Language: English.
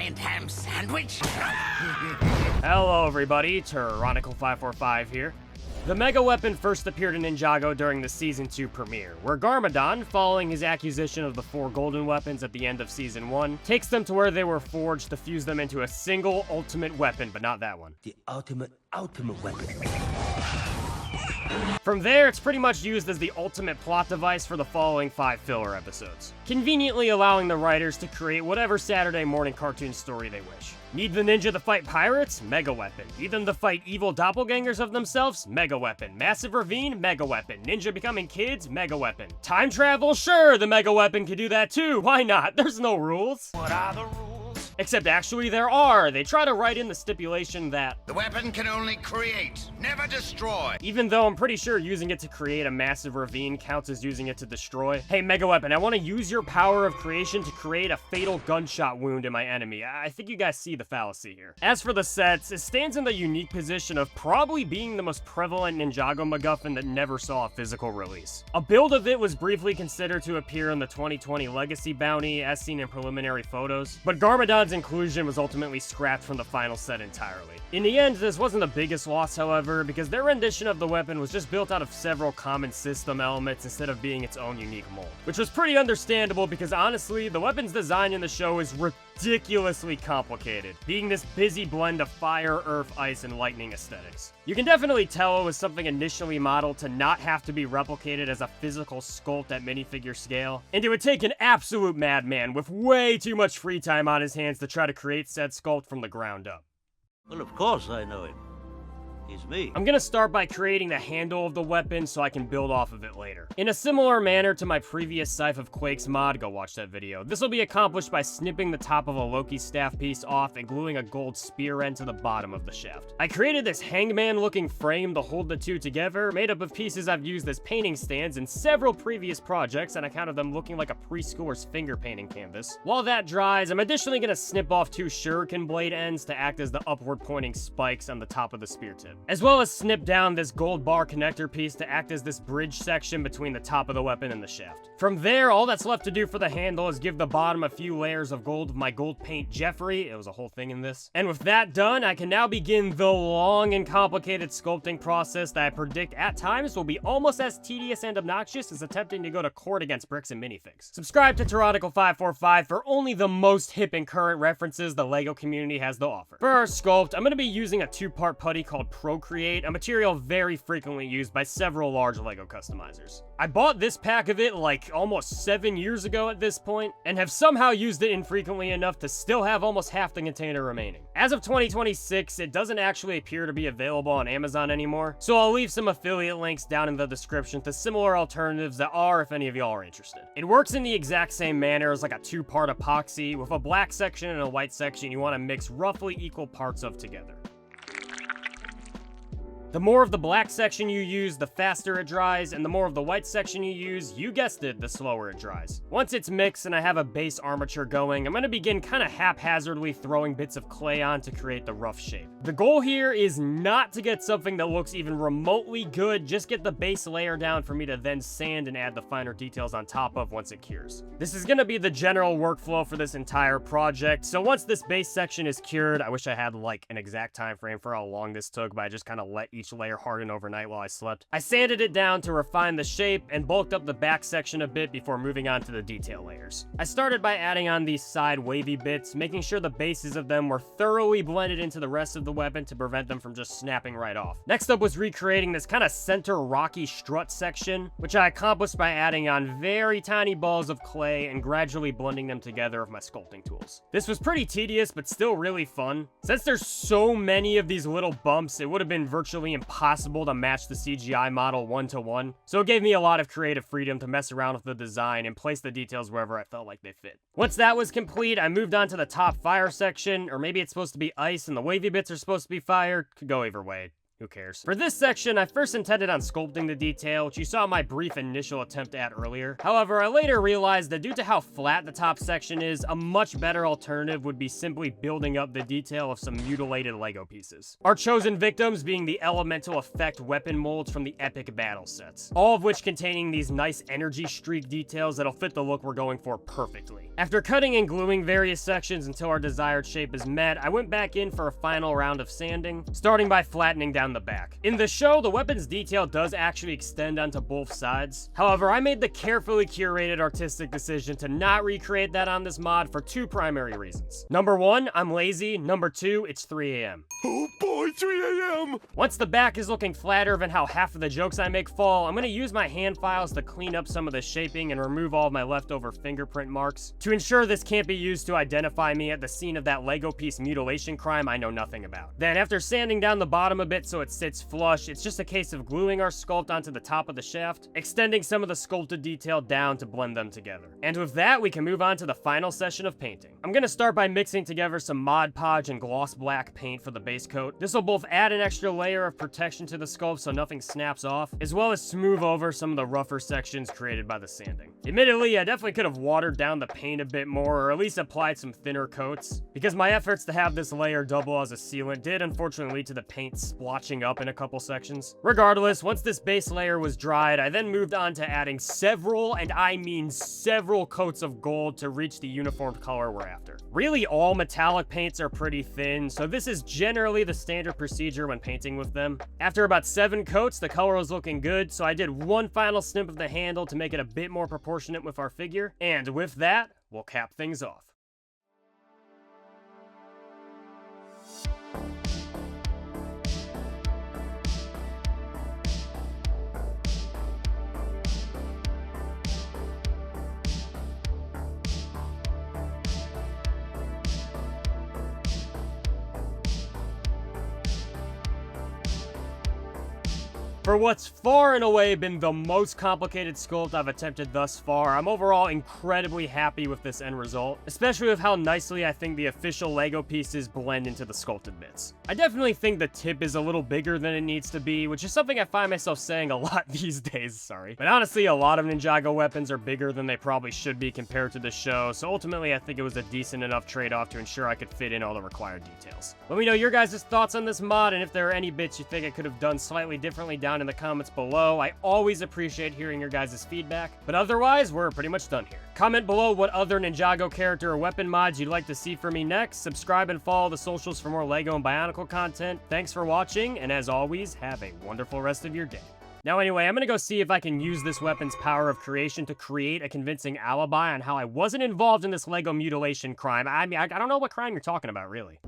giant ham sandwich? Hello everybody, Tyrannical545 here. The Mega Weapon first appeared in Ninjago during the Season 2 premiere, where Garmadon, following his acquisition of the 4 golden weapons at the end of Season 1, takes them to where they were forged to fuse them into a single ultimate weapon, but not that one. The ultimate weapon. From there, it's pretty much used as the ultimate plot device for the following 5 filler episodes, conveniently allowing the writers to create whatever Saturday morning cartoon story they wish. Need the ninja to fight pirates? Mega Weapon. Need them to fight evil doppelgangers of themselves? Mega Weapon. Massive ravine? Mega Weapon. Ninja becoming kids? Mega Weapon. Time travel? Sure, the Mega Weapon can do that too. Why not? There's no rules. What are the rules? Except actually there are. They try to write in the stipulation that The weapon can only create, never destroy. even though I'm pretty sure using it to create a massive ravine counts as using it to destroy. Hey, Mega Weapon, I want to use your power of creation to create a fatal gunshot wound in my enemy. I think you guys see the fallacy here. As for the sets, it stands in the unique position of probably being the most prevalent Ninjago MacGuffin that never saw a physical release. A build of it was briefly considered to appear in the 2020 Legacy bounty, as seen in preliminary photos, but Garmadon's inclusion was ultimately scrapped from the final set entirely. In the end, this wasn't the biggest loss, however, because their rendition of the weapon was just built out of several common system elements instead of being its own unique mold. Which was pretty understandable because honestly, the weapon's design in the show is ridiculously complicated, being this busy blend of fire, earth, ice, and lightning aesthetics. You can definitely tell it was something initially modeled to not have to be replicated as a physical sculpt at minifigure scale, and it would take an absolute madman with way too much free time on his hands to try to create said sculpt from the ground up. Well, of course I know him. He's me. I'm gonna start by creating the handle of the weapon so I can build off of it later. In a similar manner to my previous Scythe of Quakes mod, go watch that video, this will be accomplished by snipping the top of a Loki staff piece off and gluing a gold spear end to the bottom of the shaft. I created this hangman looking frame to hold the two together, made up of pieces I've used as painting stands in several previous projects, and I counted them looking like a preschooler's finger painting canvas. While that dries, I'm additionally gonna snip off 2 shuriken blade ends to act as the upward pointing spikes on the top of the spear tip, as well as snip down this gold bar connector piece to act as this bridge section between the top of the weapon and the shaft. From there, all that's left to do for the handle is give the bottom a few layers of gold with my gold paint Jeffrey. It was a whole thing in this. And with that done, I can now begin the long and complicated sculpting process that I predict at times will be almost as tedious and obnoxious as attempting to go to court against bricks and minifigs. Subscribe to Tyrannical545 for only the most hip and current references the LEGO community has to offer. For our sculpt, I'm going to be using a 2-part putty called Procreate, a material very frequently used by several large LEGO customizers. I bought this pack of it like almost 7 years ago at this point, and have somehow used it infrequently enough to still have almost half the container remaining. As of 2026, it doesn't actually appear to be available on Amazon anymore, so I'll leave some affiliate links down in the description to similar alternatives that are if any of y'all are interested. It works in the exact same manner as like a 2-part epoxy, with a black section and a white section you want to mix roughly equal parts of together. The more of the black section you use, the faster it dries, and the more of the white section you use, you guessed it, the slower it dries. Once it's mixed and I have a base armature going, I'm going to begin kind of haphazardly throwing bits of clay on to create the rough shape. The goal here is not to get something that looks even remotely good, just get the base layer down for me to then sand and add the finer details on top of once it cures. This is going to be the general workflow for this entire project, so once this base section is cured, I wish I had like an exact time frame for how long this took, but I just kind of let each layer harden overnight while I slept. I sanded it down to refine the shape and bulked up the back section a bit before moving on to the detail layers. I started by adding on these side wavy bits, making sure the bases of them were thoroughly blended into the rest of the weapon to prevent them from just snapping right off. Next up was recreating this kind of center rocky strut section, which I accomplished by adding on very tiny balls of clay and gradually blending them together with my sculpting tools. This was pretty tedious, but still really fun. Since there's so many of these little bumps, it would have been virtually impossible to match the CGI model 1-to-1, so it gave me a lot of creative freedom to mess around with the design and place the details wherever I felt like they fit. Once that was complete, I moved on to the top fire section, or maybe it's supposed to be ice and the wavy bits are supposed to be fire. Could go either way. Who cares? For this section, I first intended on sculpting the detail, which you saw my brief initial attempt at earlier. However, I later realized that due to how flat the top section is, a much better alternative would be simply building up the detail of some mutilated Lego pieces. Our chosen victims being the elemental effect weapon molds from the epic battle sets, all of which containing these nice energy streak details that'll fit the look we're going for perfectly. After cutting and gluing various sections until our desired shape is met, I went back in for a final round of sanding, starting by flattening down the back. In the show, the weapon's detail does actually extend onto both sides. However, I made the carefully curated artistic decision to not recreate that on this mod for two primary reasons. Number one, I'm lazy. Number two, it's 3 a.m. Oh boy, 3 a.m. Once the back is looking flatter than how half of the jokes I make fall, I'm going to use my hand files to clean up some of the shaping and remove all of my leftover fingerprint marks to ensure this can't be used to identify me at the scene of that Lego piece mutilation crime I know nothing about. Then after sanding down the bottom a bit so it sits flush, it's just a case of gluing our sculpt onto the top of the shaft, extending some of the sculpted detail down to blend them together. And with that, we can move on to the final session of painting. I'm going to start by mixing together some Mod Podge and gloss black paint for the base coat. This will both add an extra layer of protection to the sculpt so nothing snaps off, as well as smooth over some of the rougher sections created by the sanding. Admittedly, I definitely could have watered down the paint a bit more, or at least applied some thinner coats, because my efforts to have this layer double as a sealant did unfortunately lead to the paint splotching up in a couple sections. Regardless, once this base layer was dried, I then moved on to adding several, and I mean several coats of gold to reach the uniform color we're after. Really, all metallic paints are pretty thin, so this is generally the standard procedure when painting with them. After about 7 coats, the color was looking good, so I did one final snip of the handle to make it a bit more proportionate with our figure, and with that, we'll cap things off. For what's far and away been the most complicated sculpt I've attempted thus far, I'm overall incredibly happy with this end result, especially with how nicely I think the official Lego pieces blend into the sculpted bits. I definitely think the tip is a little bigger than it needs to be, which is something I find myself saying a lot these days, sorry. But honestly, a lot of Ninjago weapons are bigger than they probably should be compared to the show, so ultimately I think it was a decent enough trade-off to ensure I could fit in all the required details. Let me know your guys' thoughts on this mod, and if there are any bits you think I could have done slightly differently down in the comments below. I always appreciate hearing your guys' feedback, but otherwise, we're pretty much done here. Comment below what other Ninjago character or weapon mods you'd like to see from me next. Subscribe and follow the socials for more Lego and Bionicle content. Thanks for watching, and as always, have a wonderful rest of your day. Now anyway, I'm gonna go see if I can use this weapon's power of creation to create a convincing alibi on how I wasn't involved in this Lego mutilation crime. I mean, I don't know what crime you're talking about, really.